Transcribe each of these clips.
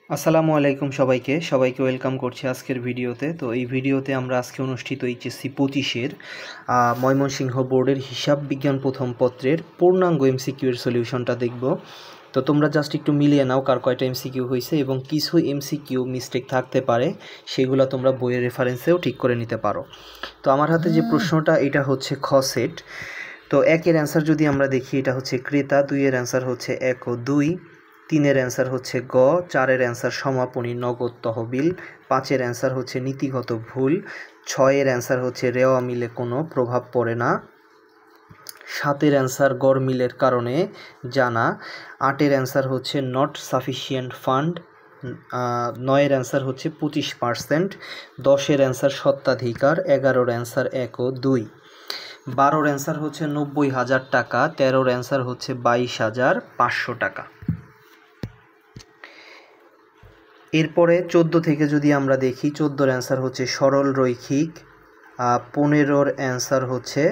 আসসালামু আলাইকুম সবাইকে ওয়েলকাম করছি আজকের ভিডিওতে। তো এই ভিডিওতে আমরা আজকে অনুষ্ঠিত এইচএসসি 25-এর ময়মনসিংহ বোর্ডের হিসাব বিজ্ঞান প্রথম পত্রের পূর্ণাঙ্গ এমসিকিউ এর সলিউশনটা দেখব। তো তোমরা জাস্ট একটু মিলিয়ে নাও কার কয়টা এমসিকিউ হয়েছে এবং কিছু এমসিকিউ মিস্টেক থাকতে পারে, সেগুলো তোমরা বইয়ের রেফারেন্সেও ঠিক করে নিতে পারো। তো আমার হাতে যে প্রশ্নটা এটা হচ্ছে খ সেট। তো একের অ্যান্সার যদি আমরা দেখি, এটা হচ্ছে ক্রেতা, দুইয়ের অ্যান্সার হচ্ছে 1 ও 2, তিনের অ্যান্সার হচ্ছে গ, চারের অ্যান্সার সমাপনী নগদ তহবিল, পাঁচের অ্যান্সার হচ্ছে নীতিগত ভুল, ছয়ের অ্যান্সার হচ্ছে রেওয়া মিলে কোনো প্রভাব পড়ে না, সাতের অ্যান্সার গড় মিলের কারণে জানা, আটের অ্যান্সার হচ্ছে নট সাফিসিয়েন্ট ফান্ড, নয়ের অ্যান্সার হচ্ছে 25%, দশের অ্যান্সার সত্ত্বাধিকার, 11-র অ্যান্সার 1 ও 2, 12-র অ্যান্সার হচ্ছে 90,000 টাকা, 13-র অ্যান্সার হচ্ছে 22,500 টাকা। এরপরে 14 থেকে যদি আমরা দেখি, 14-র অ্যান্সার হচ্ছে সরল রৈখিক, 15-র অ্যান্সার হচ্ছে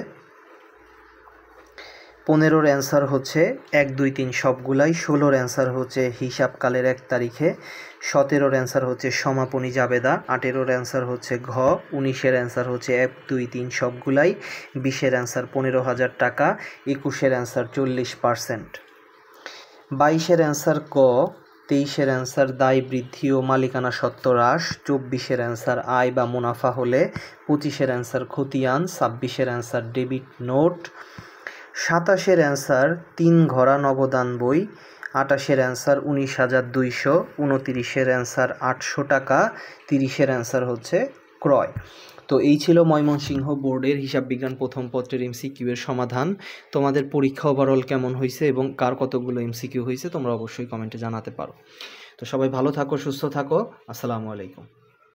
1, 2, 3 সবগুলাই, 16-র অ্যান্সার হচ্ছে হিসাবকালের 1 তারিখে, 17-র অ্যান্সার হচ্ছে সমাপনী জাবেদা, 18-র অ্যান্সার হচ্ছে ঘ, 19-এর অ্যান্সার হচ্ছে 1, 2, 3 সবগুলাই, 20-এর অ্যান্সার 15,000 টাকা, 21-এর অ্যান্সার 40%, 22-এর অ্যান্সার ক, 23-এর অ্যান্সার দায় বৃদ্ধি ও মালিকানা সত্ত্ব হ্রাস, 24-এর অ্যান্সার আয় বা মুনাফা হলে, 25-এর অ্যান্সার খতিয়ান, 26-এর অ্যান্সার ডেবিট নোট, 27-এর অ্যান্সার 3 ঘরা নবদান বই, 28-এর অ্যান্সার 19,200, 29-এর অ্যান্সার 800 টাকা, 30-এর অ্যান্সার হচ্ছে ক্রয়। তো এই ছিল ময়মনসিংহ বোর্ডের হিসাব বিজ্ঞান প্রথম পত্রের এমসিকিউ এর সমাধান। তোমাদের পরীক্ষা ওভারঅল কেমন হয়েছে এবং কার কতগুলো এমসিকিউ হয়েছে তোমরা অবশ্যই কমেন্টে জানাতে পারো। তো সবাই ভালো থাকো, সুস্থ থাকো। আসসালামু আলাইকুম।